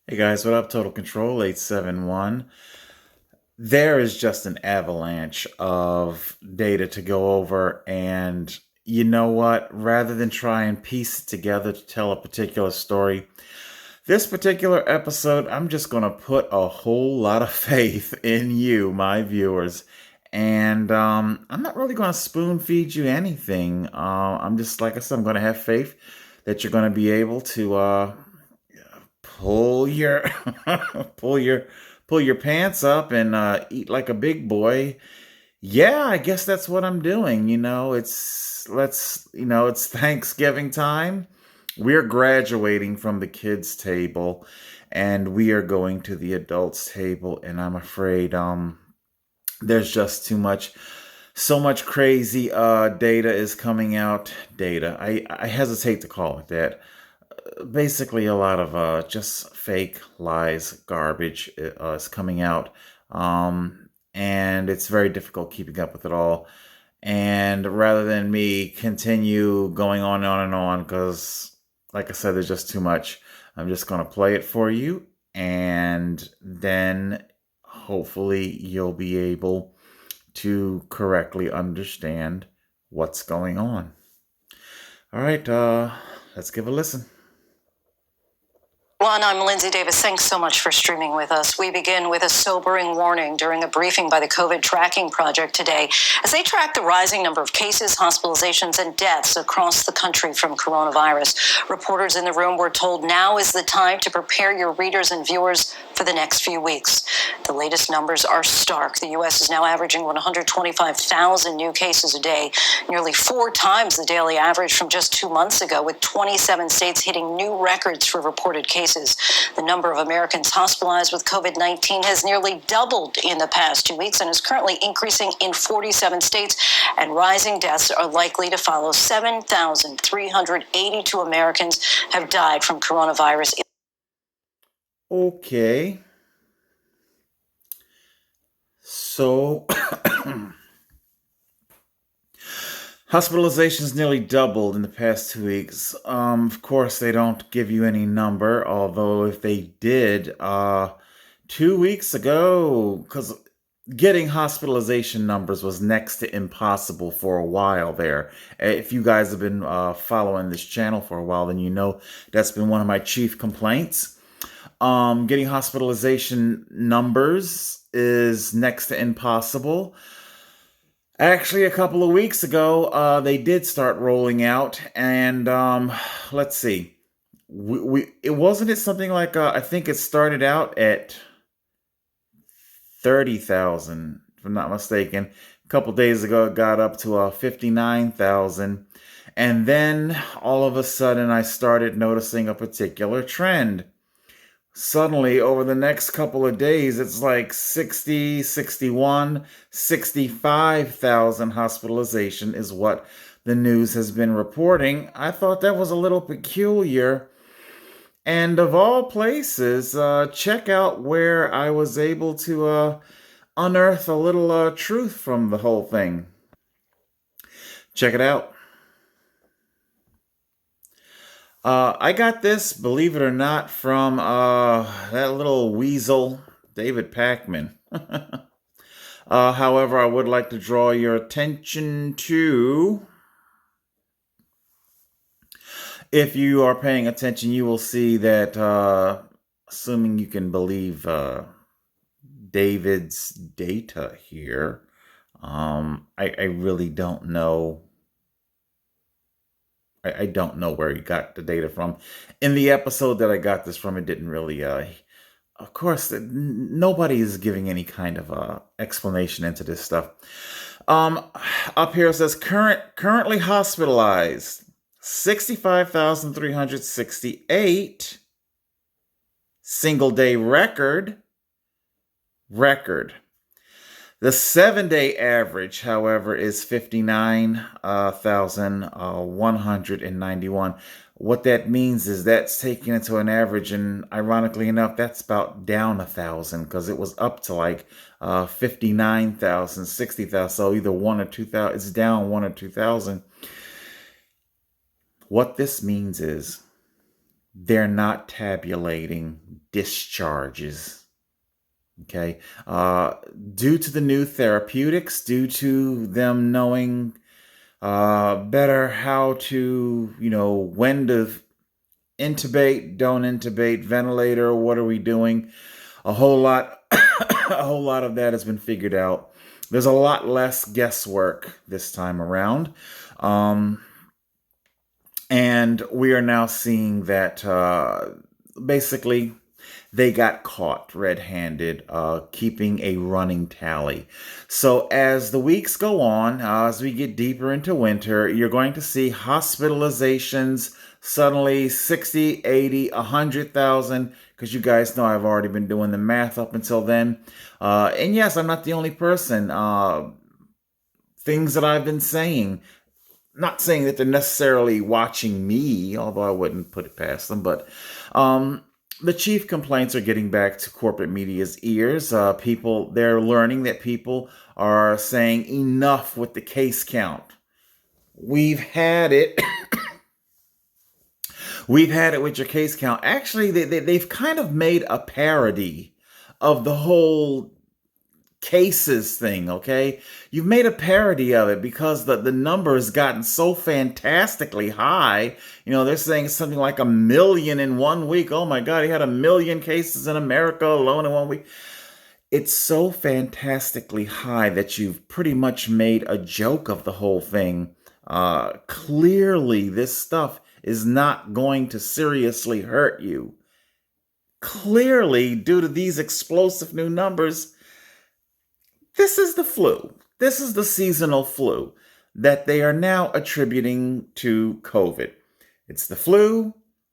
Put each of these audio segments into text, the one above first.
Hey guys, what up? Total Control 871. There is just an avalanche of data to go over, and you know what? Rather than try and piece it together to tell a particular story, this particular episode, I'm just going to put a whole lot of faith in you, my viewers. And I'm not really going to spoon feed you anything. I'm just, like I said, I'm going to have faith that you're going to be able to pull your pull your pull your pants up and eat like a big boy. Yeah, I guess that's what I'm doing. It's Thanksgiving time. We're graduating from the kids table and we are going to the adults table, and I'm afraid there's just too much, so much crazy data is coming out. Data. I hesitate to call it that. Basically a lot of just fake lies, garbage is coming out, and it's very difficult keeping up with it all. And rather than me continue going on and on, because like I said, there's just too much, I'm just going to play it for you, and then hopefully you'll be able to correctly understand what's going on. All right, let's give a listen. One, I'm Lindsay Davis. Thanks so much for streaming with us. We begin with a sobering warning during a briefing by the COVID Tracking Project today as they track the rising number of cases, hospitalizations, and deaths across the country from coronavirus. Reporters in the room were told now is the time to prepare your readers and viewers for the next few weeks. The latest numbers are stark. The U.S. is now averaging 125,000 new cases a day, nearly 4 times the daily average from just 2 months ago, with 27 states hitting new records for reported cases. The number of Americans hospitalized with COVID-19 has nearly doubled in the past 2 weeks and is currently increasing in 47 states, and rising deaths are likely to follow. 7,382 Americans have died from coronavirus. Okay. So, hospitalizations nearly doubled in the past 2 weeks. Of course, they don't give you any number, although if they did, 2 weeks ago, because getting hospitalization numbers was next to impossible for a while there. If you guys have been following this channel for a while, then you know that's been one of my chief complaints. Getting hospitalization numbers is next to impossible. Actually, a couple of weeks ago, they did start rolling out, and let's see. It wasn't it something like I think it started out at 30,000, if I'm not mistaken. A couple days ago, it got up to 59,000, and then all of a sudden, I started noticing a particular trend. Suddenly, over the next couple of days, it's like 60, 61, 65,000 hospitalization is what the news has been reporting. I thought that was a little peculiar. And of all places, check out where I was able to unearth a little truth from the whole thing. Check it out. I got this, believe it or not, from that little weasel, David Packman. However, I would like to draw your attention to, if you are paying attention, you will see that, assuming you can believe David's data here, I really don't know. I don't know where he got the data from. In the episode that I got this from, it didn't really, of course, nobody is giving any kind of explanation into this stuff. Up here it says currently hospitalized 65,368, single day record. The 7-day average, however, is 59,191. What that means is that's taken into an average, and ironically enough, that's about down 1,000, because it was up to like 59,000, 60,000. So either 1 or 2,000. It's down 1 or 2,000. What this means is they're not tabulating discharges. Okay. Due to the new therapeutics, due to them knowing better how to, when to intubate, don't intubate, ventilator, what are we doing? A whole lot, a whole lot of that has been figured out. There's a lot less guesswork this time around. Um, and we are now seeing that basically they got caught red-handed, keeping a running tally. So as the weeks go on, as we get deeper into winter, you're going to see hospitalizations suddenly 60, 80, 100,000, because you guys know I've already been doing the math up until then. And yes, I'm not the only person. Things that I've been saying, not saying that they're necessarily watching me, although I wouldn't put it past them, but the chief complaints are getting back to corporate media's ears. They're learning that people are saying enough with the case count. We've had it. We've had it with your case count. Actually, they've kind of made a parody of the whole cases thing, okay? You've made a parody of it because the number has gotten so fantastically high. They're saying something like 1 million in 1 week. Oh my God, he had 1 million cases in America alone in 1 week. It's so fantastically high that you've pretty much made a joke of the whole thing. Clearly, this stuff is not going to seriously hurt you. Clearly, due to these explosive new numbers, this is the flu. This is the seasonal flu that they are now attributing to COVID. It's the flu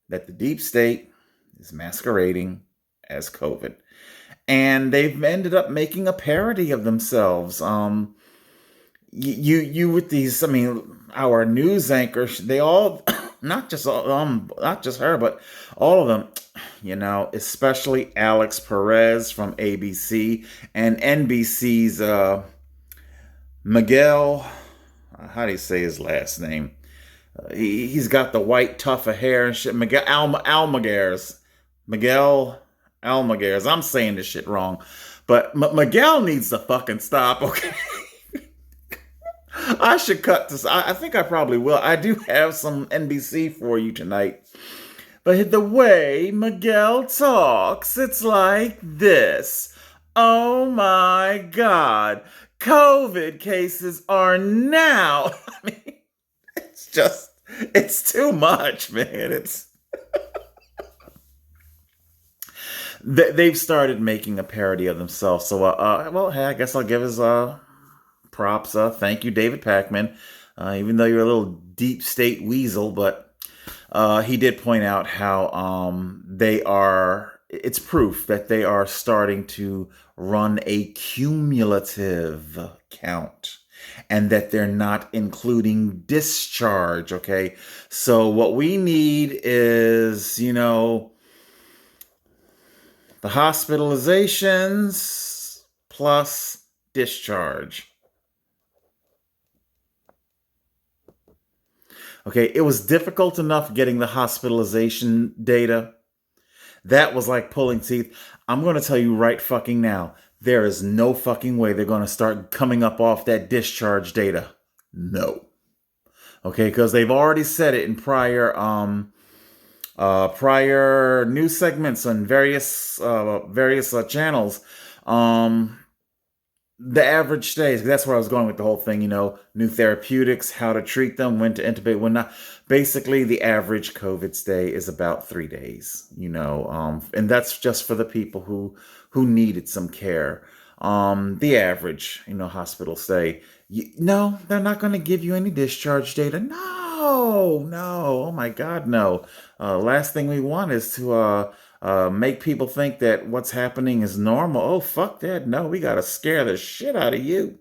that the deep state is masquerading as COVID. And they've ended up making a parody of themselves. You with these, our news anchors, they all, not just her, but all of them, especially Alex Perez from ABC and NBC's Miguel. How do you say his last name? He's got the white tuft of hair and shit. Miguel Almaguer's. Miguel Almaguer's. I'm saying this shit wrong, but Miguel needs to fucking stop. Okay. I should cut this. I think I probably will. I do have some NBC for you tonight. But the way Miguel talks, it's like this. Oh my God. COVID cases are now. It's too much, man. They've started making a parody of themselves. So, hey, I guess I'll give his props. Thank you, David Pakman. Even though you're a little deep state weasel, but he did point out how it's proof that they are starting to run a cumulative count and that they're not including discharge. Okay. So what we need is, the hospitalizations plus discharge. Okay, it was difficult enough getting the hospitalization data. That was like pulling teeth. I'm going to tell you right fucking now, there is no fucking way they're going to start coming up off that discharge data. No. Okay, because they've already said it in prior news segments on various channels. The average days, that's where I was going with the whole thing, new therapeutics, how to treat them, when to intubate, when not. Basically, the average COVID stay is about 3 days, and that's just for the people who needed some care. The average, hospital stay, no, they're not going to give you any discharge data. No, oh my God, no. Last thing we want is to make people think that what's happening is normal. Oh, fuck that. No, we got to scare the shit out of you.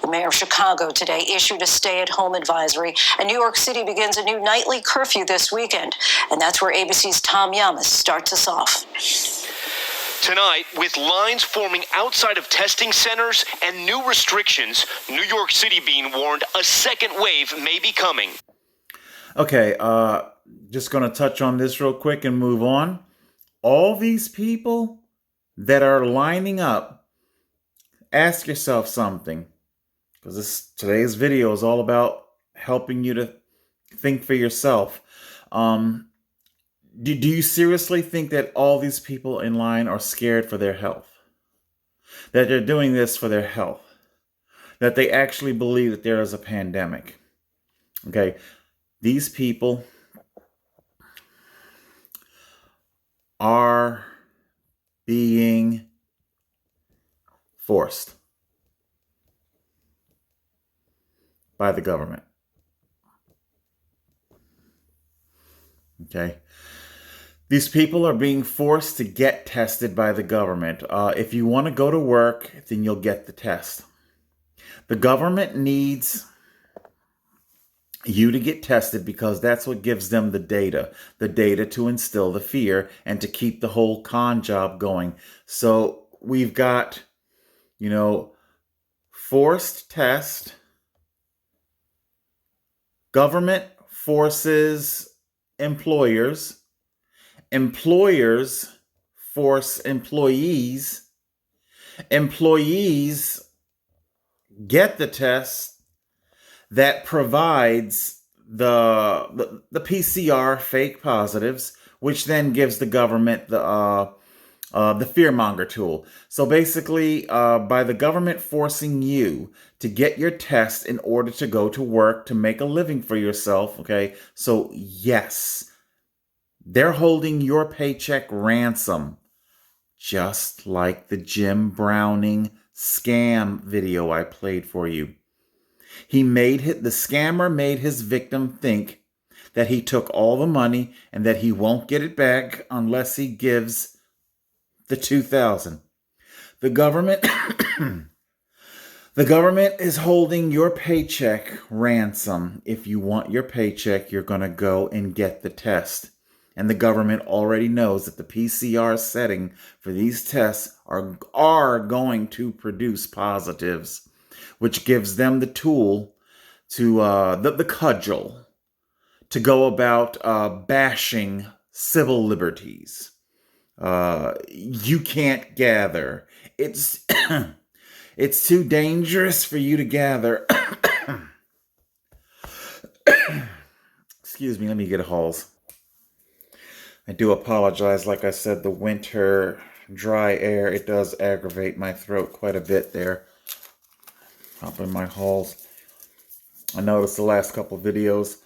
The mayor of Chicago today issued a stay-at-home advisory, and New York City begins a new nightly curfew this weekend. And that's where ABC's Tom Yamas starts us off. Tonight, with lines forming outside of testing centers and new restrictions, New York City being warned a second wave may be coming. Okay, just going to touch on this real quick and move on. All these people that are lining up, ask yourself something, because today's video is all about helping you to think for yourself. Do you seriously think that all these people in line are scared for their health? That they're doing this for their health? That they actually believe that there is a pandemic? Okay, these people are being forced by the government. Okay. These people are being forced to get tested by the government. If you want to go to work, then you'll get the test. The government needs you to get tested because that's what gives them the data to instill the fear and to keep the whole con job going. So we've got, forced test, government forces employers force employees get the test that provides the PCR fake positives, which then gives the government the fearmonger tool. So basically, by the government forcing you to get your test in order to go to work, to make a living for yourself, okay? So yes, they're holding your paycheck ransom, just like the Jim Browning scam video I played for you. The scammer made his victim think that he took all the money and that he won't get it back unless he gives the $2,000. The government is holding your paycheck ransom. If you want your paycheck, you're going to go and get the test. And the government already knows that the PCR setting for these tests are going to produce positives, which gives them the tool to the cudgel to go about bashing civil liberties. You can't gather. It's it's too dangerous for you to gather. Excuse me, let me get a halls. I do apologize. Like I said, the winter dry air, it does aggravate my throat quite a bit there. Up in my halls. I noticed the last couple of videos,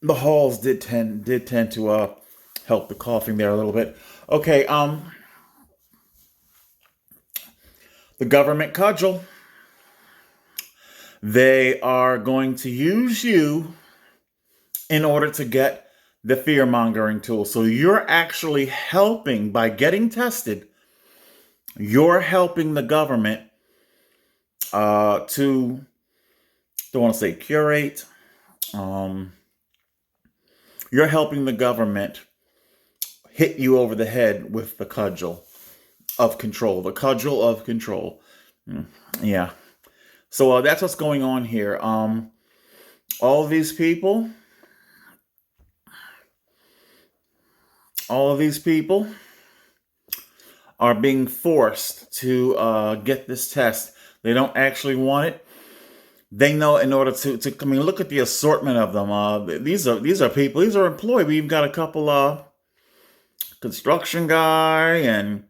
the halls did tend to help the coughing there a little bit. Okay, the government cudgel. They are going to use you in order to get the fear-mongering tool. So you're actually helping, by getting tested, you're helping the government to, don't want to say curate, you're helping the government hit you over the head with the cudgel of control. The cudgel of control. Yeah. So that's what's going on here. All of these people are being forced to get this test. They don't actually want it. They know in order to look at the assortment of them. These are people. These are employees. We've got a couple construction guy and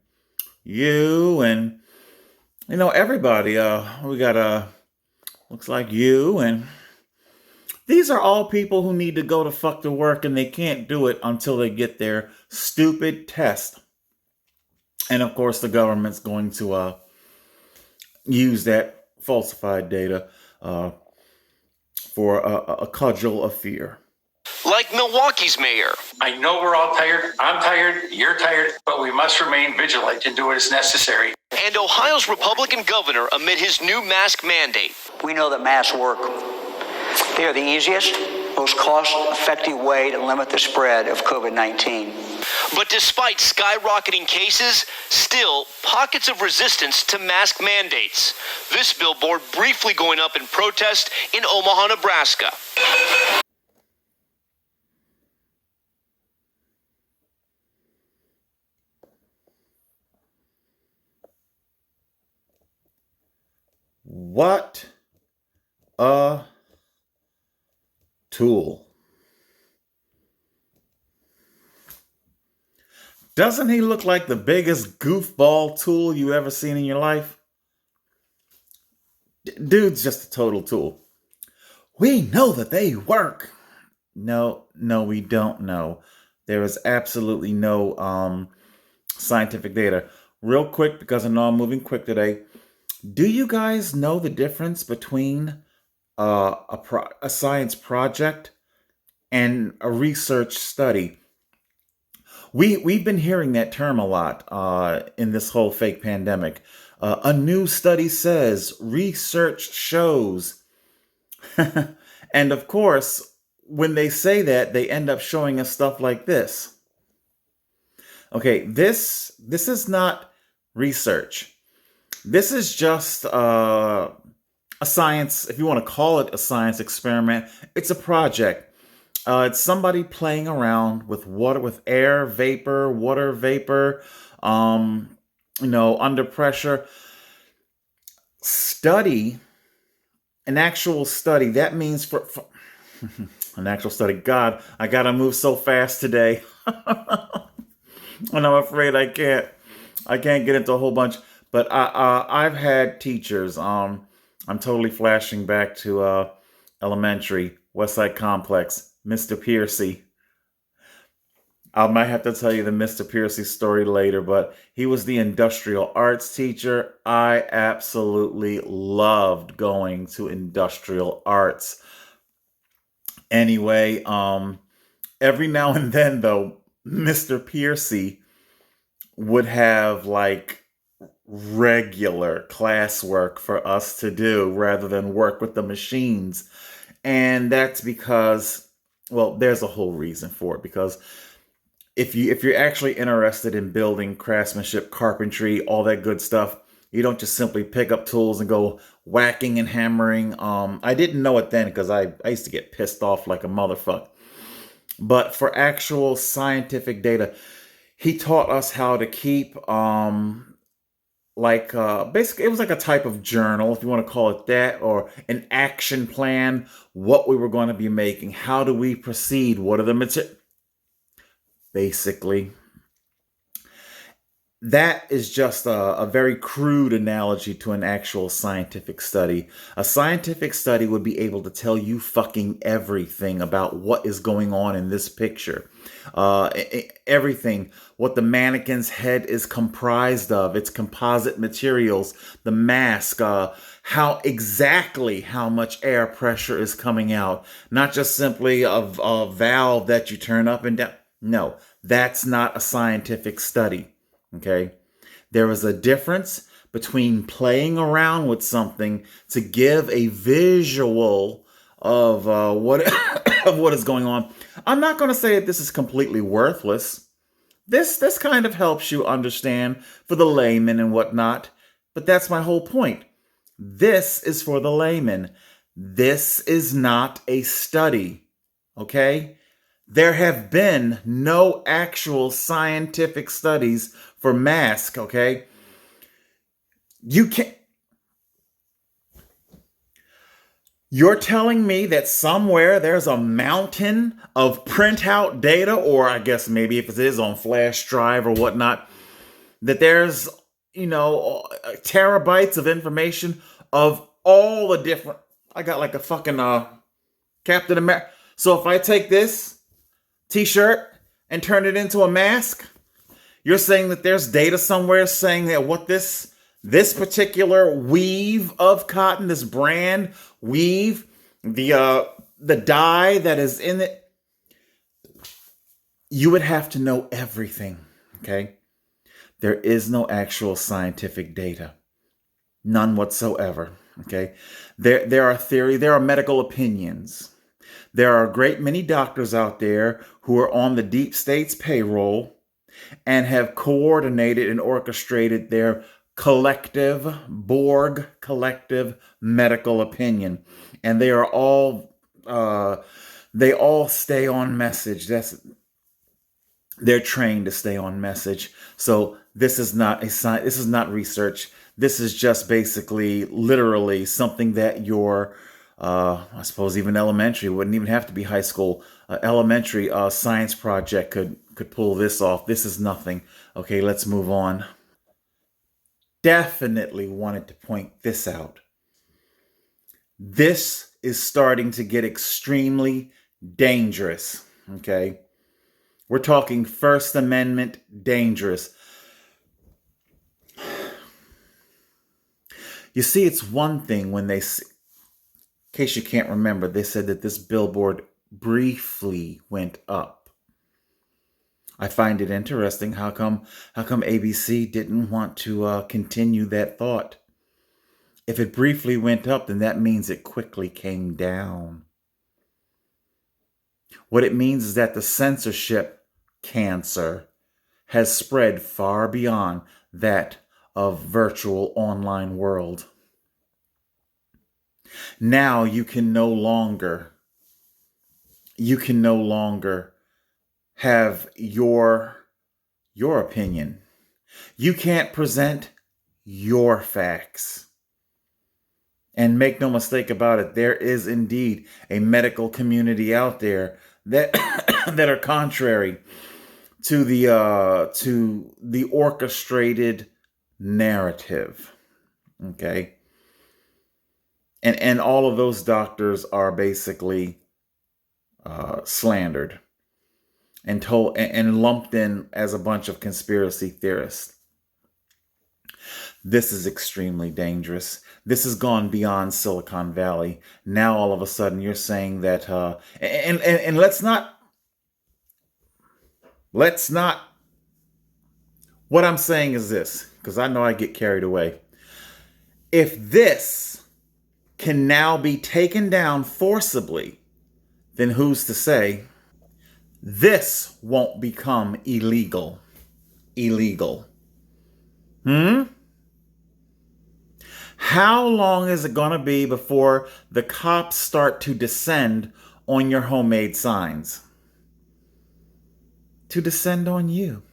you and everybody. We got looks like you, and these are all people who need to go to fuck to work, and they can't do it until they get their stupid test. And of course, the government's going to use that falsified data for a cudgel of fear. Like Milwaukee's mayor. I know we're all tired. I'm tired. You're tired. But we must remain vigilant and do what is necessary. And Ohio's Republican governor amid his new mask mandate. We know that masks work. They are the easiest, most cost-effective way to limit the spread of COVID-19. But despite skyrocketing cases, still pockets of resistance to mask mandates. This billboard briefly going up in protest in Omaha, Nebraska. What a tool. Doesn't he look like the biggest goofball tool you ever seen in your life? Dude's just a total tool. We know that they work. No, we don't know. There is absolutely no scientific data. Real quick, because I know I'm moving quick today. Do you guys know the difference between a science project and a research study? We've been hearing that term a lot in this whole fake pandemic. A new study says, research shows. And of course, when they say that, they end up showing us stuff like this. Okay, this is not research. This is just a science, if you want to call it a science experiment. It's a project. It's somebody playing around with water, with air vapor, water vapor, under pressure. Study, an actual study. That means for an actual study. God, I gotta move so fast today, and I'm afraid I can't get into a whole bunch. But I've had teachers. I'm totally flashing back to elementary, Westside Complex, Mr. Piercy. I might have to tell you the Mr. Piercy story later, but he was the industrial arts teacher. I absolutely loved going to industrial arts. Anyway, every now and then, though, Mr. Piercy would have like regular classwork for us to do rather than work with the machines. And that's because, well, there's a whole reason for it. Because if you're actually interested in building craftsmanship, carpentry, all that good stuff, you don't just simply pick up tools and go whacking and hammering. I didn't know it then because I used to get pissed off like a motherfucker. But for actual scientific data, he taught us how to keep basically it was like a type of journal, if you want to call it that, or an action plan, what we were going to be making, how do we proceed, what are the materials. Basically, that is just a very crude analogy to an actual scientific study. A scientific study would be able to tell you fucking everything about what is going on in this picture. Everything, what the mannequin's head is comprised of, its composite materials, the mask, how much air pressure is coming out. Not just simply a valve that you turn up and down. No, that's not a scientific study. Okay, there is a difference between playing around with something to give a visual of what of what is going on. I'm not going to say that this is completely worthless. This kind of helps you understand for the layman and whatnot, but that's my whole point. This is for the layman. This is not a study. Okay? There have been no actual scientific studies for masks, okay? You're telling me that somewhere there's a mountain of printout data, or I guess maybe if it is on flash drive or whatnot, that there's, terabytes of information of all the different, I got like a fucking Captain America. So if I take this t-shirt and turn it into a mask, you're saying that there's data somewhere saying that what this particular weave of cotton, this brand weave, the dye that is in it, you would have to know everything, okay? There is no actual scientific data. None whatsoever, okay? There are medical opinions. There are a great many doctors out there who are on the deep state's payroll and have coordinated and orchestrated their collective medical opinion. And they are all, they all stay on message. They're trained to stay on message. So this is not research. This is just basically, literally, something that your, I suppose even elementary, wouldn't even have to be high school, elementary science project could pull this off. This is nothing. Okay, let's move on. Definitely wanted to point this out. This is starting to get extremely dangerous. Okay, we're talking First Amendment dangerous. You see, it's one thing when they, in case you can't remember, they said that this billboard briefly went up. I find it interesting. How come ABC didn't want to continue that thought? If it briefly went up, then that means it quickly came down. What it means is that the censorship cancer has spread far beyond that of virtual online world. Now you can no longer have your opinion. You can't present your facts. And make no mistake about it, there is indeed a medical community out there that that are contrary to the orchestrated narrative. Okay? And all of those doctors are basically slandered and told and lumped in as a bunch of conspiracy theorists. This is extremely dangerous. This has gone beyond Silicon Valley. Now all of a sudden you're saying that and let's not what I'm saying is this, because I know I get carried away. If this can now be taken down forcibly, then who's to say this won't become illegal? How long is it going to be before the cops start to descend on your homemade signs? To descend on you.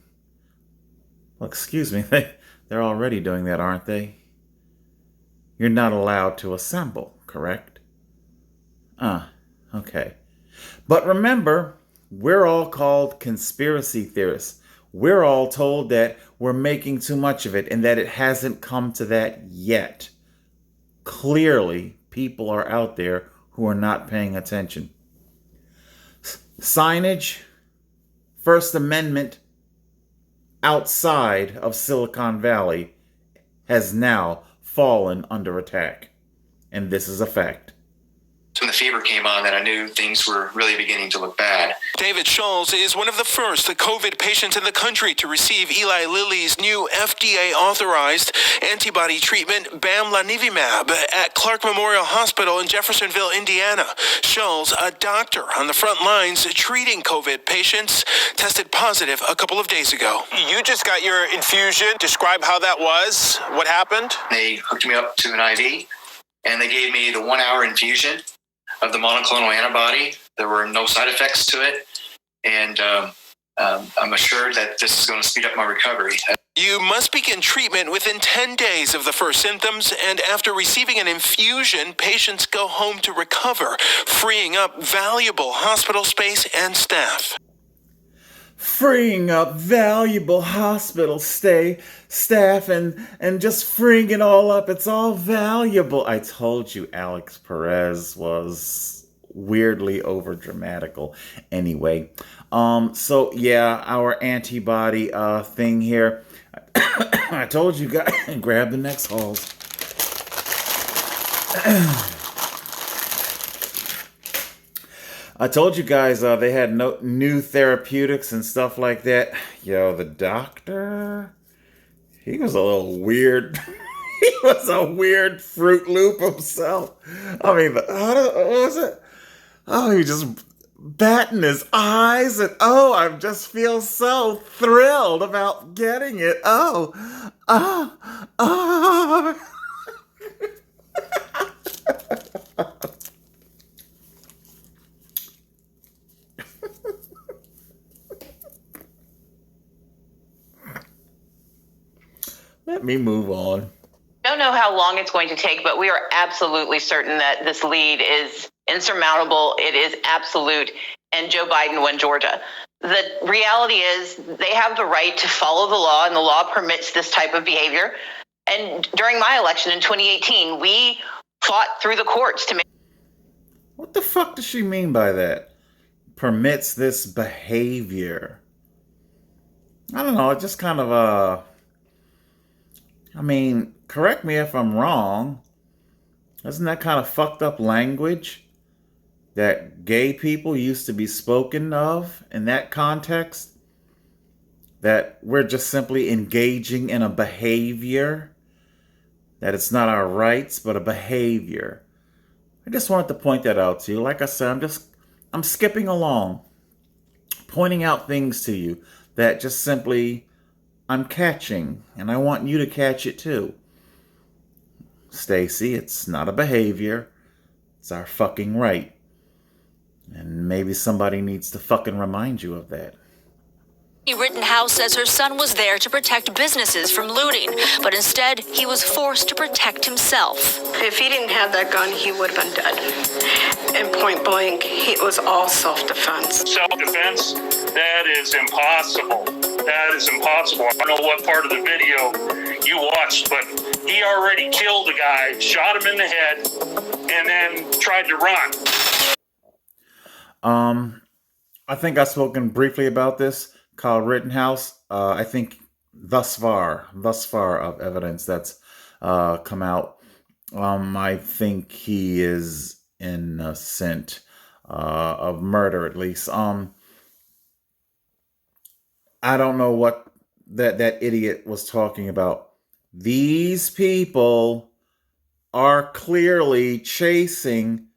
Well, excuse me, they're already doing that, aren't they? You're not allowed to assemble, correct? Okay. But remember, we're all called conspiracy theorists. We're all told that we're making too much of it and that it hasn't come to that yet. Clearly, people are out there who are not paying attention. Signage, First Amendment outside of Silicon Valley has now fallen under attack. And this is a fact. When the fever came on, that I knew things were really beginning to look bad. David Scholes is one of the first COVID patients in the country to receive Eli Lilly's new FDA-authorized antibody treatment, bamlanivimab, at Clark Memorial Hospital in Jeffersonville, Indiana. Scholes, a doctor on the front lines treating COVID patients, tested positive a couple of days ago. You just got your infusion. Describe how that was. What happened? They hooked me up to an IV, and they gave me the 1-hour infusion of the monoclonal antibody. There were no side effects to it, and I'm assured that this is going to speed up my recovery. You must begin treatment within 10 days of the first symptoms, and after receiving an infusion, patients go home to recover, freeing up valuable hospital space and staff. Freeing up valuable hospital staff and just freeing it all up. It's all valuable. I told you Alex Perez was weirdly over dramatical. Anyway, so yeah, our antibody thing here. I told you guys, grab the next halls. I told you guys they had no new therapeutics and stuff like that. Yo, the doctor, he was a little weird. He was a weird Fruit Loop himself. I mean, what was it? Oh, he just batting his eyes and I just feel so thrilled about getting it. Let me move on. know how long it's going to take, but we are absolutely certain that this lead is insurmountable. It is absolute, and Joe Biden won Georgia. The reality is they have the right to follow the law, and the law permits this type of behavior. And during my election in 2018, we fought through the courts to make... What the fuck does she mean by that? Permits this behavior. I don't know, it just kind of, I mean, correct me if I'm wrong. Isn't that kind of fucked up language that gay people used to be spoken of in that context? That we're just simply engaging in a behavior, that it's not our rights, but a behavior. I just wanted to point that out to you. Like I said, I'm skipping along, pointing out things to you that just simply I'm catching, and I want you to catch it too. Stacy, it's not a behavior. It's our fucking right. And maybe somebody needs to fucking remind you of that. Rittenhouse says her son was there to protect businesses from looting, but instead he was forced to protect himself. If he didn't have that gun, he would have been dead. And point blank, it was all self-defense. Self-defense? That is impossible. That is impossible. I don't know what part of the video you watched, but he already killed the guy, shot him in the head, and then tried to run. I think I've spoken briefly about this. Kyle Rittenhouse, I think thus far of evidence that's come out, I think he is innocent of murder, at least. I don't know what that idiot was talking about. These people are clearly chasing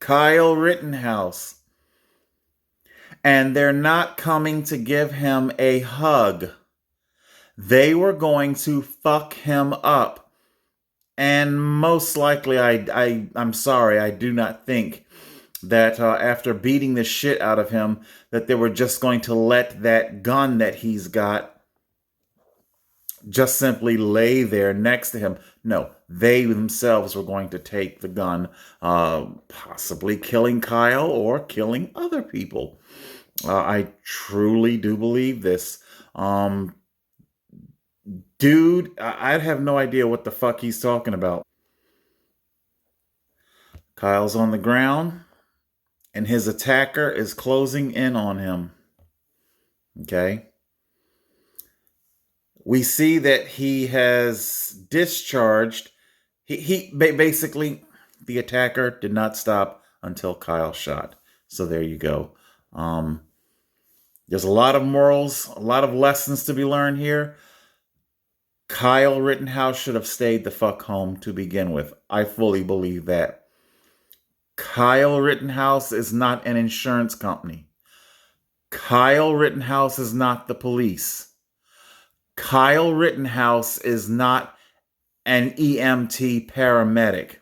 Kyle Rittenhouse. And they're not coming to give him a hug. They were going to fuck him up. And most likely, I'm sorry, I do not think that after beating the shit out of him, that they were just going to let that gun that he's got just simply lay there next to him. No, they themselves were going to take the gun, possibly killing Kyle or killing other people. I truly do believe this. Dude, I have no idea what the fuck he's talking about. Kyle's on the ground, and his attacker is closing in on him. Okay? We see that he has discharged. He basically, the attacker did not stop until Kyle shot. So there you go. There's a lot of morals, a lot of lessons to be learned here. Kyle Rittenhouse should have stayed the fuck home to begin with. I fully believe that. Kyle Rittenhouse is not an insurance company. Kyle Rittenhouse is not the police. Kyle Rittenhouse is not an EMT paramedic.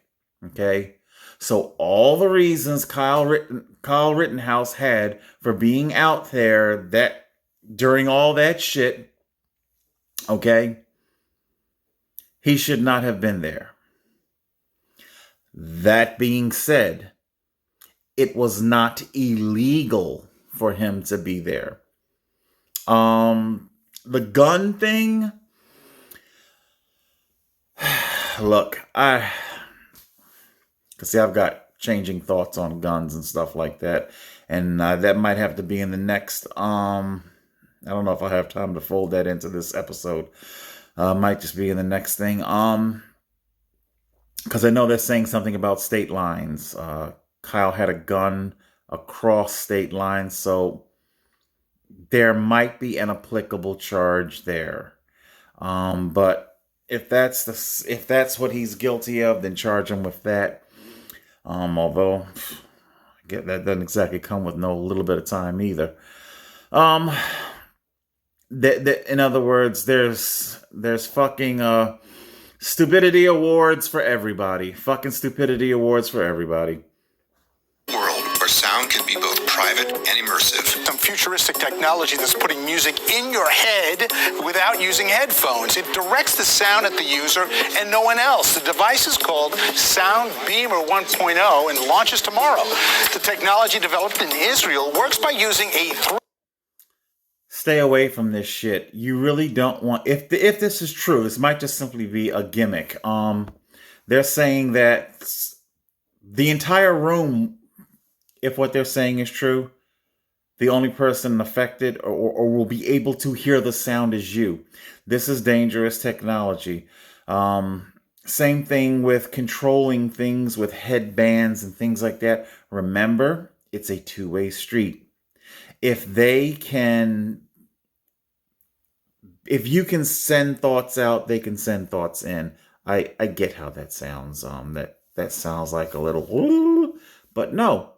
Okay? So all the reasons Kyle Rittenhouse had for being out there that during all that shit, okay, he should not have been there. That being said, it was not illegal for him to be there. The gun thing, look, because see, I've got changing thoughts on guns and stuff like that. And that might have to be in the next, I don't know if I'll have time to fold that into this episode. Might just be in the next thing. Because I know they're saying something about state lines. Kyle had a gun across state lines, so there might be an applicable charge there. But if that's what he's guilty of, then charge him with that. Although I get that doesn't exactly come with no little bit of time either. In other words, there's fucking stupidity awards for everybody. Fucking stupidity awards for everybody. World where sound can be both private and immersive. Some futuristic technology that's putting music in your head without using headphones. It directs the sound at the user and no one else. The device is called Sound Beamer 1.0 and launches tomorrow. The technology developed in Israel works by using a Stay away from this shit. You really don't want, if this is true, this might just simply be a gimmick. They're saying that the entire room, if what they're saying is true, the only person affected or will be able to hear the sound is you. This is dangerous technology. Same thing with controlling things with headbands and things like that. Remember, it's a two-way street. If you can send thoughts out, they can send thoughts in. I get how that sounds. That sounds like a little, but no.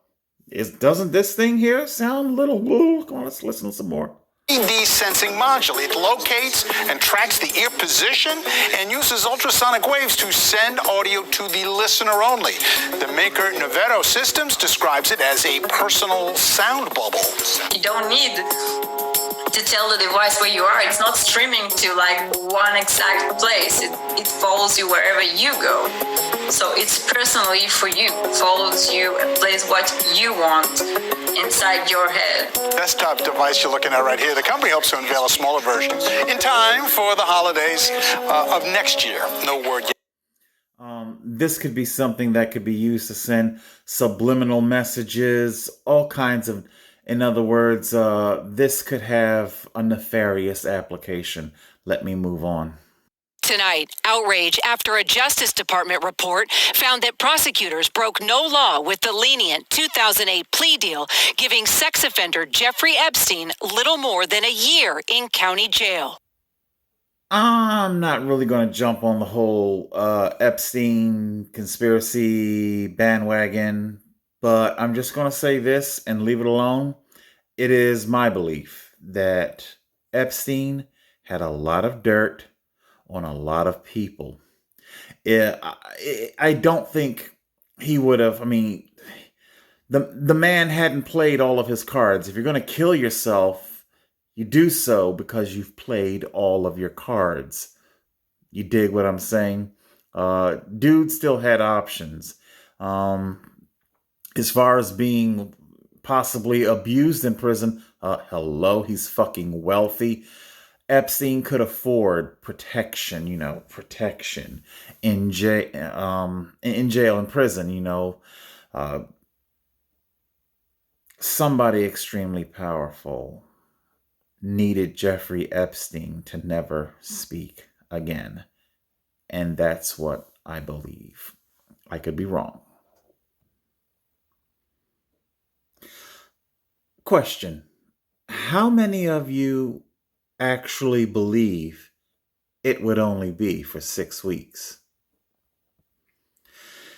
Doesn't this thing here sound a little? Come on, let's listen some more. 3D sensing module. It locates and tracks the ear position and uses ultrasonic waves to send audio to the listener only. The maker Naveto Systems describes it as a personal sound bubble. You don't need to tell the device where you are. It's not streaming to like one exact place. It follows you wherever you go. So it's personally for you. It follows you and plays what you want inside your head. Desktop device you're looking at right here. The company hopes to unveil a smaller version in time for the holidays of next year. No word yet. This could be something that could be used to send subliminal messages, all kinds of, in other words, this could have a nefarious application. Let me move on. Tonight, outrage after a Justice Department report found that prosecutors broke no law with the lenient 2008 plea deal, giving sex offender Jeffrey Epstein little more than a year in county jail. I'm not really going to jump on the whole Epstein conspiracy bandwagon, but I'm just going to say this and leave it alone. It is my belief that Epstein had a lot of dirt on a lot of people. I don't think he would have, the man hadn't played all of his cards. If you're going to kill yourself, you do so because you've played all of your cards. You dig what I'm saying? Dude still had options. As far as being possibly abused in prison, hello, he's fucking wealthy. Epstein could afford protection, protection in jail, in prison, somebody extremely powerful needed Jeffrey Epstein to never speak again. And that's what I believe. I could be wrong. Question. How many of you actually believe it would only be for 6 weeks?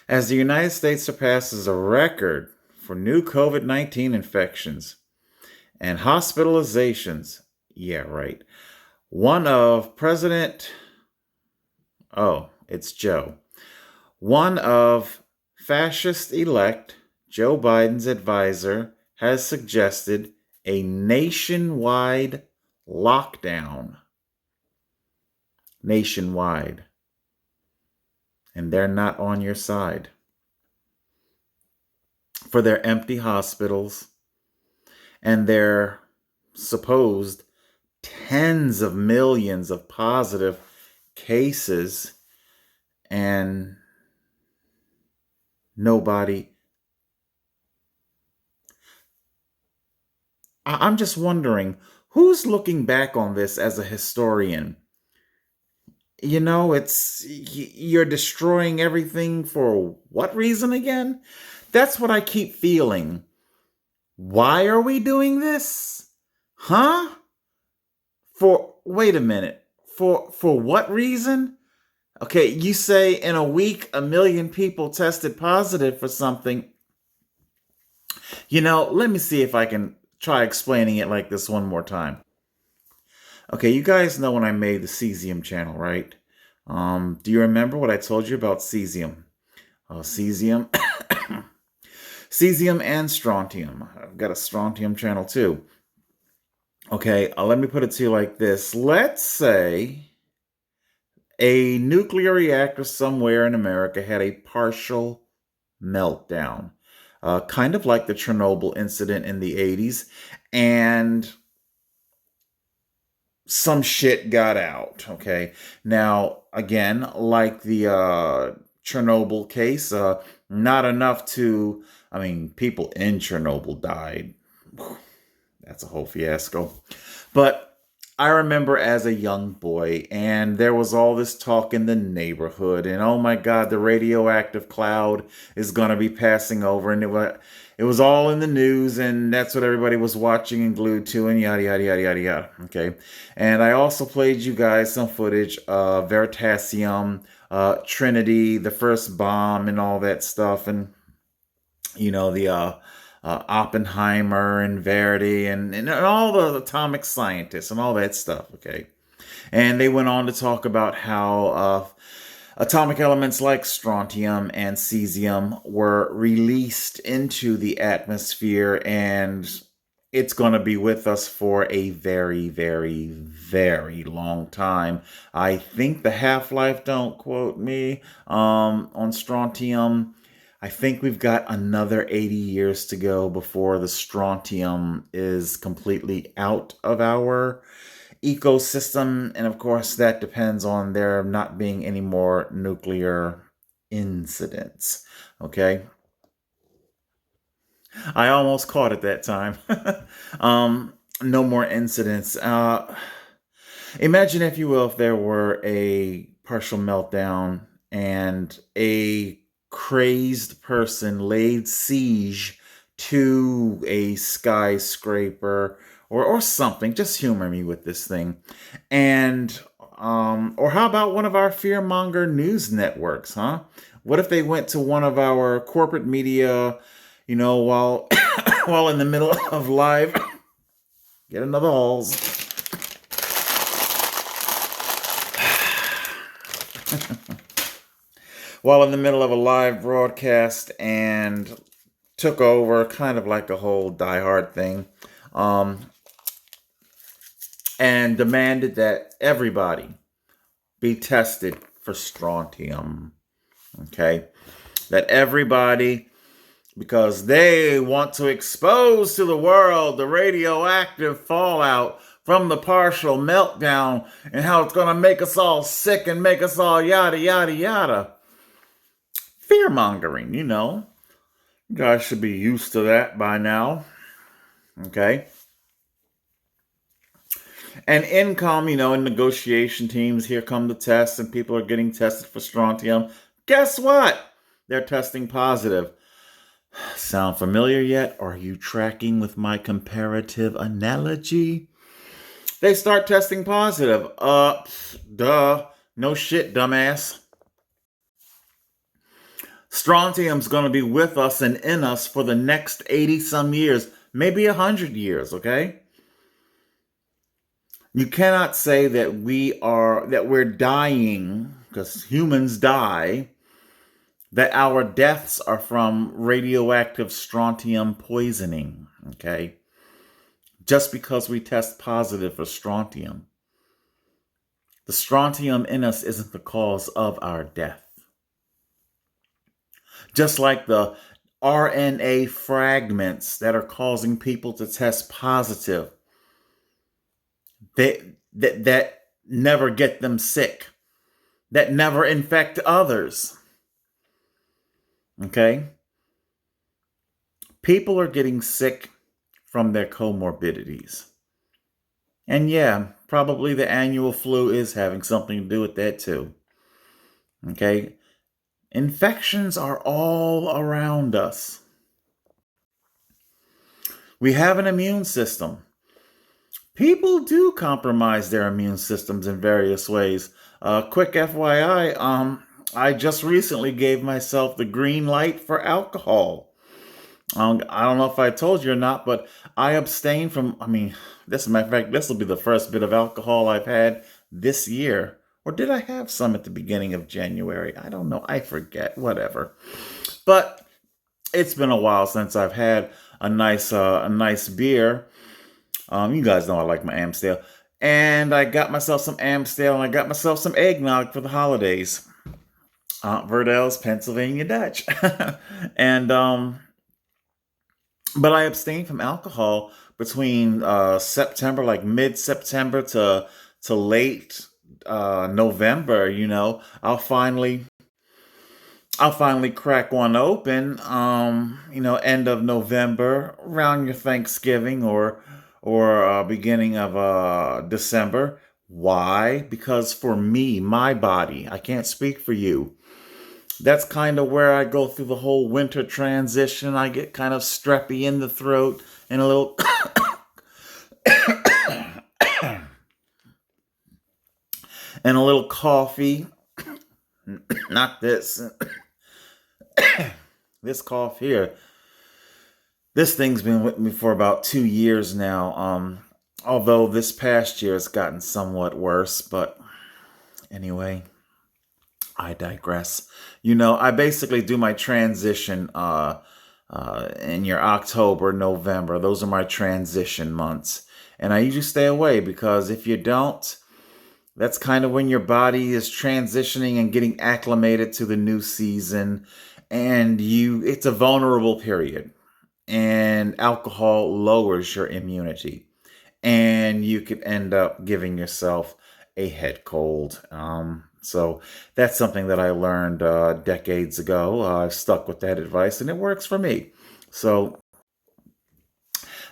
As the United States surpasses a record for new COVID-19 infections and hospitalizations, yeah, right. One of fascist-elect Joe Biden's advisor has suggested a nationwide lockdown. Nationwide. And they're not on your side. For their empty hospitals and their supposed tens of millions of positive cases, and nobody. I'm just wondering, who's looking back on this as a historian? You're destroying everything for what reason again? That's what I keep feeling. Why are we doing this? Huh? Wait a minute. For what reason? Okay, you say in a week 1 million people tested positive for something. Let me see if I can try explaining it like this one more time. Okay, you guys know when I made the cesium channel, right? Do you remember what I told you about cesium? Cesium. Cesium and strontium. I've got a strontium channel too. Okay, let me put it to you like this. Let's say a nuclear reactor somewhere in America had a partial meltdown, kind of like the Chernobyl incident in the 80s, and some shit got out. Okay, now, again, like the Chernobyl case, not enough to, I mean, people in Chernobyl died. That's a whole fiasco. But I remember as a young boy, and there was all this talk in the neighborhood, and oh my God, the radioactive cloud is going to be passing over, and it was all in the news, and that's what everybody was watching and glued to, and yada, yada, yada, yada, yada. Okay. And I also played you guys some footage of Veritasium, Trinity, the first bomb, and all that stuff, and the Oppenheimer and Verity and all the atomic scientists and all that stuff, okay? And they went on to talk about how atomic elements like strontium and cesium were released into the atmosphere, and it's going to be with us for a very, very, very long time. I think the half-life, don't quote me, on strontium, I think we've got another 80 years to go before the strontium is completely out of our ecosystem. And of course, that depends on there not being any more nuclear incidents. Okay. I almost caught it that time. No more incidents. Imagine, if you will, if there were a partial meltdown and a crazed person laid siege to a skyscraper or something. Just humor me with this thing. And or how about one of our fearmonger news networks, huh? What if they went to one of our corporate media, while while in the middle of live, get another Halls. While in the middle of a live broadcast and took over, kind of like a whole Die Hard thing, and demanded that everybody be tested for strontium. Okay? That everybody, because they want to expose to the world the radioactive fallout from the partial meltdown and how it's going to make us all sick and make us all yada, yada, yada. Fear-mongering, You guys should be used to that by now. Okay? And income, in negotiation teams, here come the tests, and people are getting tested for strontium. Guess what? They're testing positive. Sound familiar yet? Are you tracking with my comparative analogy? They start testing positive. Duh. No shit, dumbass. Strontium's going to be with us and in us for the next 80 some years, maybe 100 years, okay? You cannot say that we're dying, because humans die, that our deaths are from radioactive strontium poisoning, okay? Just because we test positive for strontium. The strontium in us isn't the cause of our death. Just like the RNA fragments that are causing people to test positive, that never get them sick, that never infect others. Okay? People are getting sick from their comorbidities. And yeah, probably the annual flu is having something to do with that too. Okay? Infections are all around us. We have an immune system. People do compromise their immune systems in various ways. Quick FYI, I just recently gave myself the green light for alcohol. I don't know if I told you or not, but I abstained from, as a matter of fact, this will be the first bit of alcohol I've had this year. Or did I have some at the beginning of January? I don't know. I forget. Whatever. But it's been a while since I've had a nice beer. You guys know I like my Amstel. And I got myself some Amstel and I got myself some eggnog for the holidays. Aunt Verdel's Pennsylvania Dutch. and but I abstained from alcohol between September, like mid-September to late November. I'll finally crack one open, end of November, around your Thanksgiving or beginning of December. Why? Because for me, my body, I can't speak for you. That's kind of where I go through the whole winter transition. I get kind of streppy in the throat and a little and a little coffee. Not this. This cough here. This thing's been with me for about 2 years now. Although this past year it's gotten somewhat worse, but anyway, I digress. I basically do my transition in your October, November. Those are my transition months. And I usually stay away because if you don't, that's kind of when your body is transitioning and getting acclimated to the new season. And it's a vulnerable period. And alcohol lowers your immunity. And you could end up giving yourself a head cold. So that's something that I learned decades ago. I've stuck with that advice and it works for me. So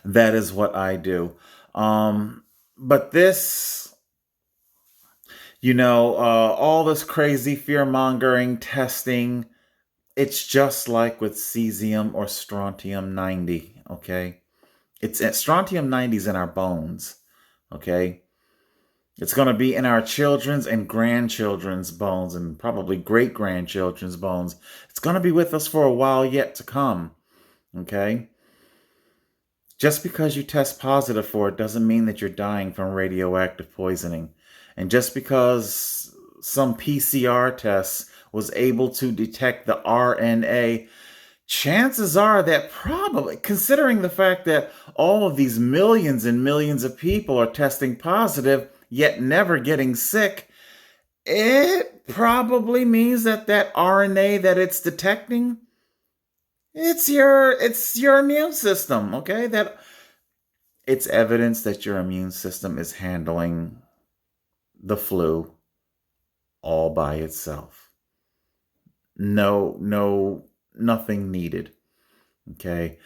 that is what I do. But this, all this crazy fear-mongering testing, it's just like with cesium or strontium-90, okay? Strontium-90 is in our bones, okay? It's going to be in our children's and grandchildren's bones and probably great-grandchildren's bones. It's going to be with us for a while yet to come, okay? Just because you test positive for it doesn't mean that you're dying from radioactive poisoning. And just because some PCR tests was able to detect the RNA, chances are that probably, considering the fact that all of these millions and millions of people are testing positive, yet never getting sick, it probably means that RNA that it's detecting, it's your immune system, okay? That it's evidence that your immune system is handling the flu all by itself. No, nothing needed. Okay.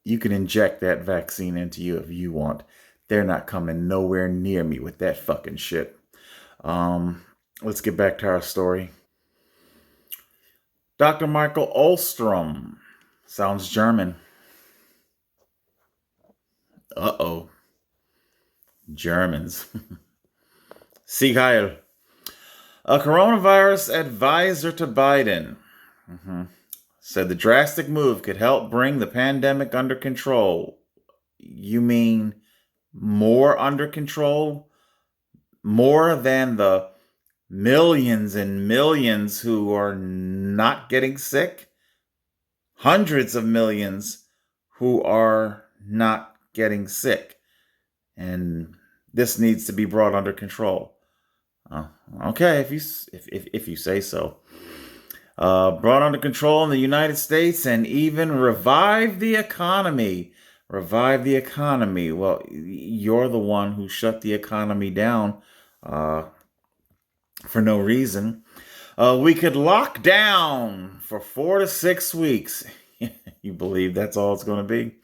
You can inject that vaccine into you if you want. They're not coming nowhere near me with that fucking shit. Let's get back to our story. Dr. Michael Ostrom. Sounds German. Uh-oh. Germans. Sieg Heil. A coronavirus advisor to Biden said the drastic move could help bring the pandemic under control. You mean more under control? More than the millions and millions who are not getting sick? Hundreds of millions who are not getting sick. And this needs to be brought under control. Okay, if you say so. Brought under control in the United States and even revive the economy. Revive the economy. Well, you're the one who shut the economy down for no reason. We could lock down for 4 to 6 weeks. You believe that's all it's going to be?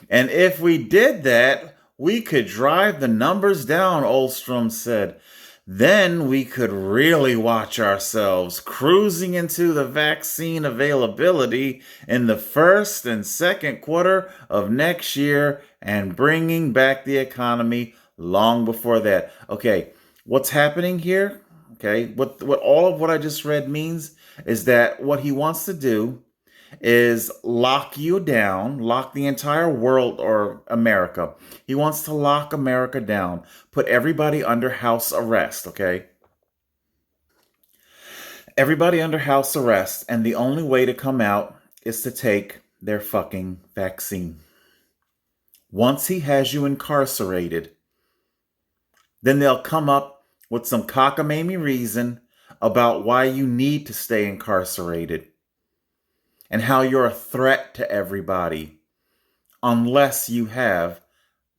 And if we did that, we could drive the numbers down, Ostrom said. Then we could really watch ourselves cruising into the vaccine availability in the first and second quarter of next year and bringing back the economy long before that. Okay, what's happening here? Okay, what all of what I just read means is that what he wants to do is lock you down, lock the entire world or America. He wants to lock America down, put everybody under house arrest, okay? Everybody under house arrest, and the only way to come out is to take their fucking vaccine. Once he has you incarcerated, then they'll come up with some cockamamie reason about why you need to stay incarcerated and how you're a threat to everybody unless you have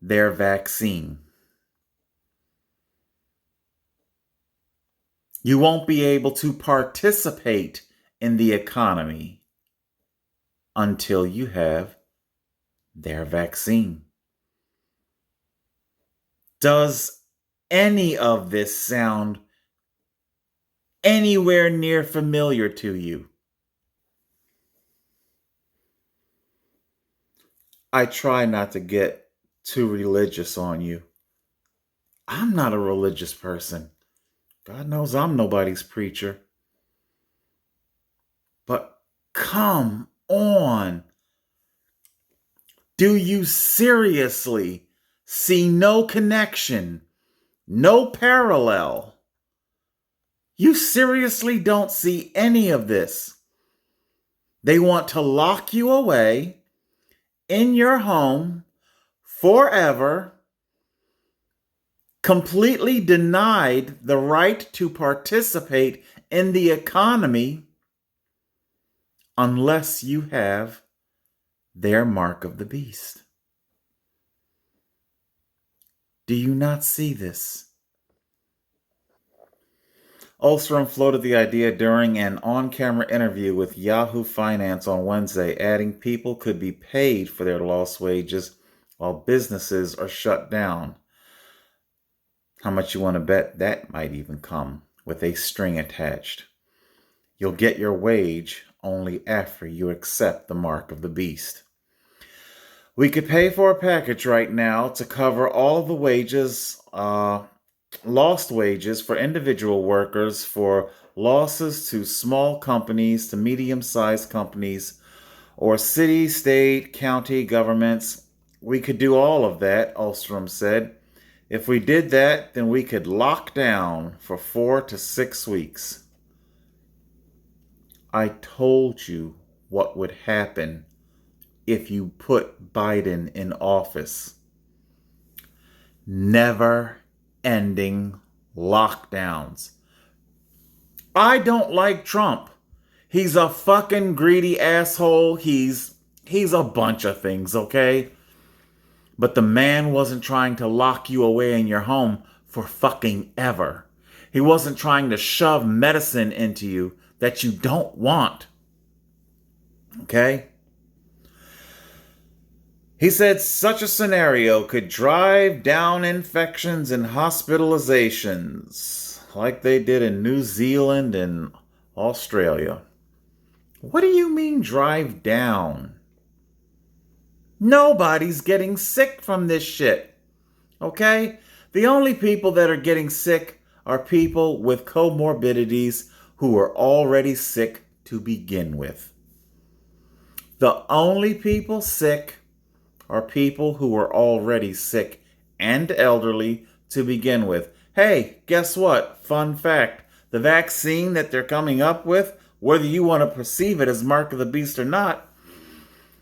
their vaccine. You won't be able to participate in the economy until you have their vaccine. Does any of this sound anywhere near familiar to you? I try not to get too religious on you. I'm not a religious person. God knows I'm nobody's preacher. But come on. Do you seriously see no connection, no parallel? You seriously don't see any of this. They want to lock you away in your home forever, completely denied the right to participate in the economy unless you have their mark of the beast. Do you not see this? Ostrom floated the idea during an on-camera interview with Yahoo Finance on Wednesday, adding people could be paid for their lost wages while businesses are shut down. How much you want to bet that might even come with a string attached? You'll get your wage only after you accept the mark of the beast. We could pay for a package right now to cover all the wages, lost wages for individual workers, for losses to small companies, to medium-sized companies, or city, state, county governments. We could do all of that, Ostrom said. If we did that, then we could lock down for 4 to 6 weeks. I told you what would happen if you put Biden in office. Never-ending lockdowns. I don't like Trump. He's a fucking greedy asshole. He's a bunch of things, okay? But the man wasn't trying to lock you away in your home for fucking ever. He wasn't trying to shove medicine into you that you don't want. Okay? He said such a scenario could drive down infections and hospitalizations like they did in New Zealand and Australia. What do you mean drive down? Nobody's getting sick from this shit. Okay? The only people that are getting sick are people with comorbidities who are already sick to begin with. The only people sick are people who are already sick and elderly to begin with. Hey, guess what? Fun fact. The vaccine that they're coming up with, whether you want to perceive it as mark of the beast or not,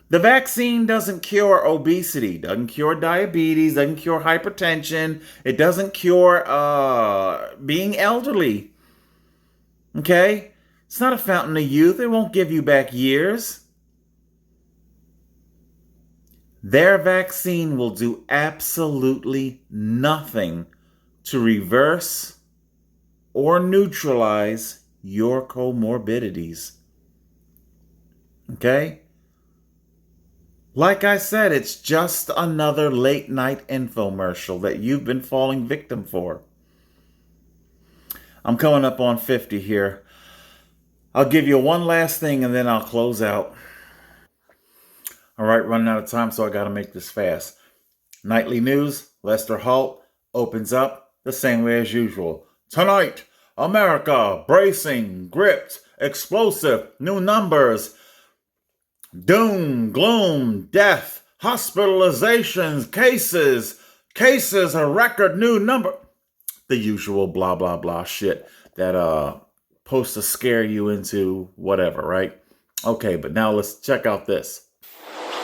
the vaccine doesn't cure obesity, doesn't cure diabetes, doesn't cure hypertension. It doesn't cure being elderly. Okay? It's not a fountain of youth. It won't give you back years. Their vaccine will do absolutely nothing to reverse or neutralize your comorbidities. Okay? Like I said, it's just another late night infomercial that you've been falling victim for. I'm coming up on 50 here. I'll give you one last thing and then I'll close out. All right, running out of time, so I got to make this fast. Nightly news, Lester Holt opens up the same way as usual. Tonight, America, bracing, gripped, explosive, new numbers. Doom, gloom, death, hospitalizations, cases, a record new number. The usual blah, blah, blah shit that supposed to scare you into whatever, right? Okay, but now let's check out this.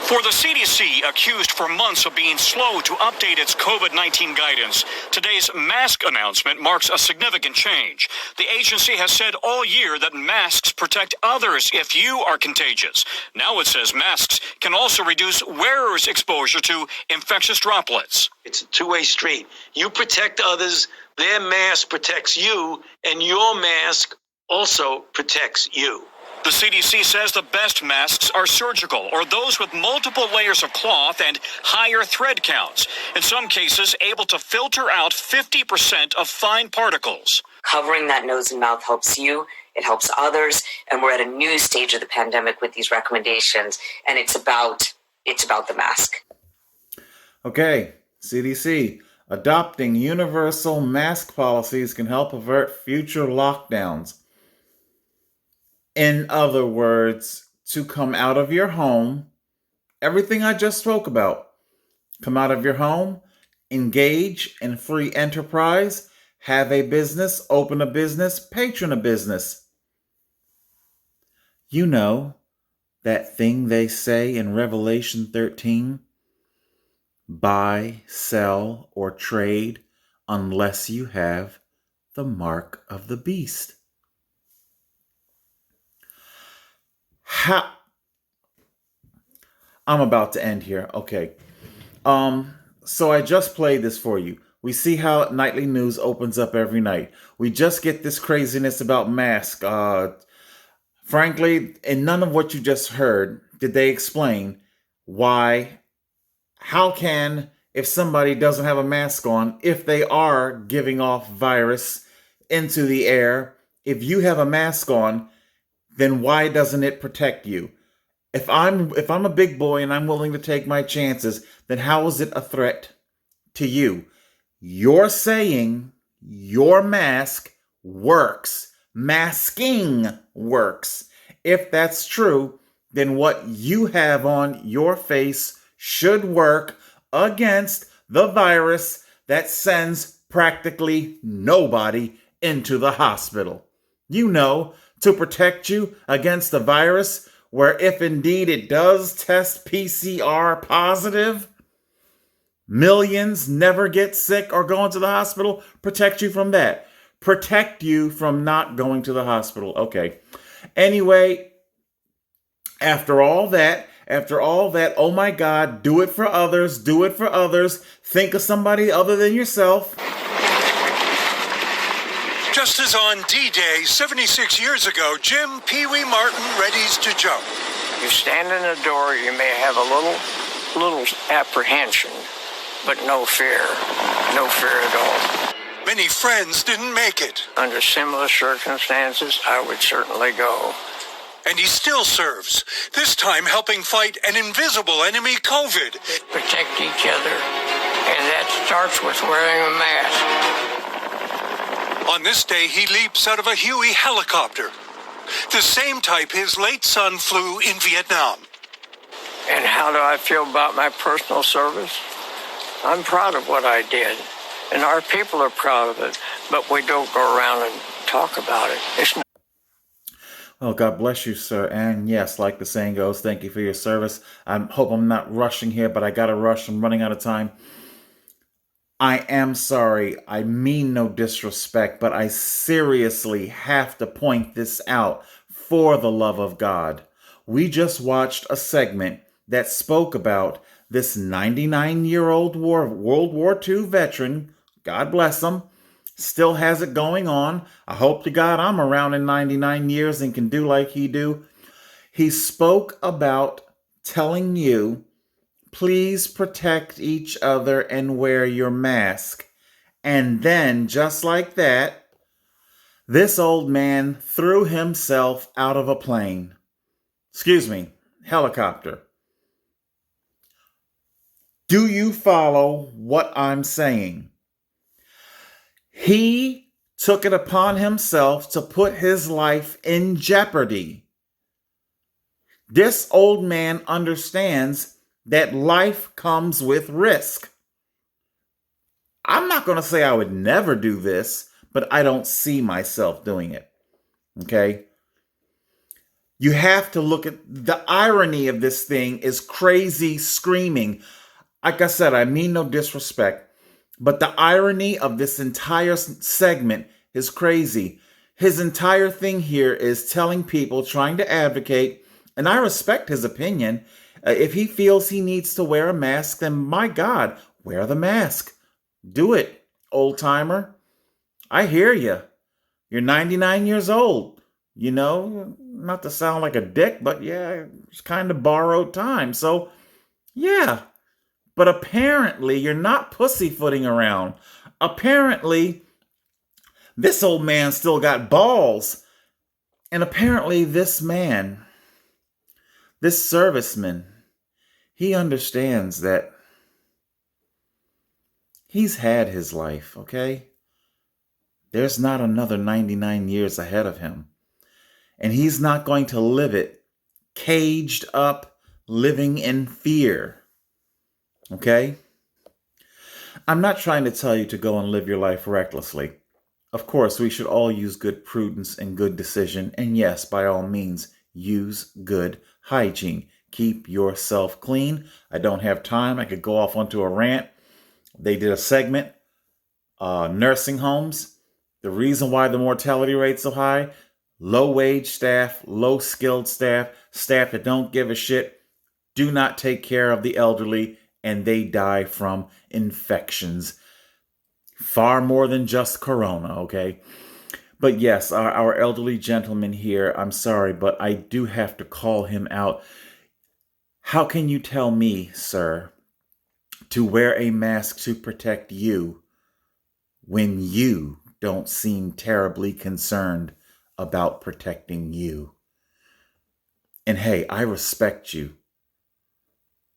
For the CDC, accused for months of being slow to update its COVID-19 guidance, today's mask announcement marks a significant change. The agency has said all year that masks protect others if you are contagious. Now it says masks can also reduce wearers' exposure to infectious droplets. It's a two-way street. You protect others, their mask protects you, and your mask also protects you. The CDC says the best masks are surgical or those with multiple layers of cloth and higher thread counts, in some cases able to filter out 50% of fine particles. Covering that nose and mouth helps you, it helps others, and we're at a new stage of the pandemic with these recommendations, and it's about the mask. Okay, CDC. Adopting universal mask policies can help avert future lockdowns. In other words, to come out of your home, everything I just spoke about, come out of your home, engage in free enterprise, have a business, open a business, patron a business. You know, that thing they say in Revelation 13, buy, sell, or trade unless you have the mark of the beast. I'm about to end here. Okay. So I just played this for you. We see how Nightly News opens up every night. We just get this craziness about masks. Frankly, in none of what you just heard did they explain how can, if somebody doesn't have a mask on, if they are giving off virus into the air, if you have a mask on, then why doesn't it protect you? If I'm a big boy and I'm willing to take my chances, then how is it a threat to you? You're saying your mask works. Masking works. If that's true, then what you have on your face should work against the virus that sends practically nobody into the hospital. You know, to protect you against the virus, where if indeed it does test PCR positive, millions never get sick or go into the hospital. Protect you from that. Protect you from not going to the hospital. Okay. Anyway, after all that, oh my God, do it for others. Do it for others. Think of somebody other than yourself. Just as on D-Day 76 years ago, Jim Pee Wee Martin readies to jump. You stand in the door, you may have a little apprehension, but no fear at all. Many friends didn't make it. Under similar circumstances, I would certainly go. And he still serves, this time helping fight an invisible enemy, COVID. Protect each other, and that starts with wearing a mask. On this day, he leaps out of a Huey helicopter, the same type his late son flew in Vietnam. And how do I feel about my personal service? I'm proud of what I did, and our people are proud of it, but we don't go around and talk about it. Well, God bless you, sir. And yes, like the saying goes, thank you for your service. I hope I'm not rushing here, but I got to rush. I'm running out of time. I am sorry. I mean no disrespect, but I seriously have to point this out for the love of God. We just watched a segment that spoke about this 99-year-old World War II veteran, God bless him, still has it going on. I hope to God I'm around in 99 years and can do like he do. He spoke about telling you, please protect each other and wear your mask. And then, just like that, this old man threw himself out of a plane. Helicopter. Do you follow what I'm saying? He took it upon himself to put his life in jeopardy. This old man understands that life comes with risk. I'm not going to say I would never do this, but I don't see myself doing it. Okay? You have to look at the irony of this thing is crazy screaming. Like I said, I mean no disrespect, but the irony of this entire segment is crazy. His entire thing here is telling people, trying to advocate, and I respect his opinion. If he feels he needs to wear a mask, then my God, wear the mask. Do it, old timer. I hear you. You're 99 years old. You know, not to sound like a dick, but yeah, it's kind of borrowed time. So, yeah. But apparently, you're not pussyfooting around. Apparently, this old man still got balls. And apparently, this man, this serviceman, he understands that he's had his life, okay? There's not another 99 years ahead of him. And he's not going to live it caged up, living in fear. Okay? I'm not trying to tell you to go and live your life recklessly. Of course, we should all use good prudence and good decision. And yes, by all means, use good hygiene. Keep yourself clean. I don't have time. I could go off onto a rant. They did a segment, nursing homes. The reason why the mortality rate's so high, low wage staff, low skilled staff, staff that don't give a shit, do not take care of the elderly, and they die from infections. Far more than just corona, okay? But yes, our elderly gentleman here, I'm sorry, but I do have to call him out. How can you tell me, sir, to wear a mask to protect you when you don't seem terribly concerned about protecting you? And hey, I respect you.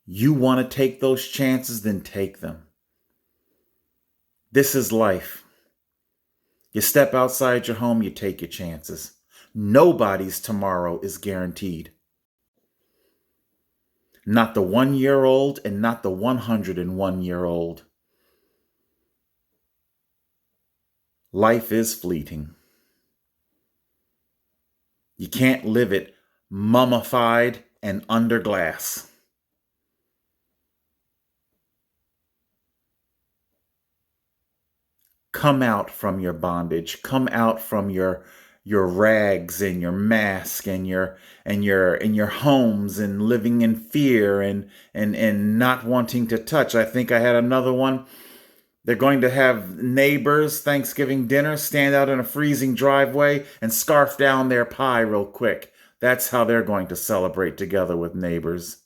You want to take those chances, then take them. This is life. You step outside your home, you take your chances. Nobody's tomorrow is guaranteed. Not the 1-year-old and not the 101-year-old. Life is fleeting. You can't live it mummified and under glass. Come out from your bondage. Come out from your rags and your mask and your homes and living in fear and not wanting to touch. I think I had another one. They're going to have neighbors Thanksgiving dinner stand out in a freezing driveway and scarf down their pie real quick. That's how they're going to celebrate together with neighbors.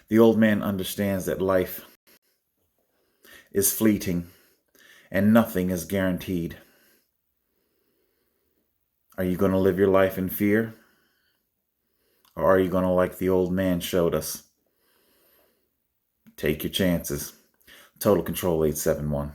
The old man understands that life is fleeting and nothing is guaranteed. Are you going to live your life in fear? Or are you going to, like the old man showed us, take your chances? Total Control 871.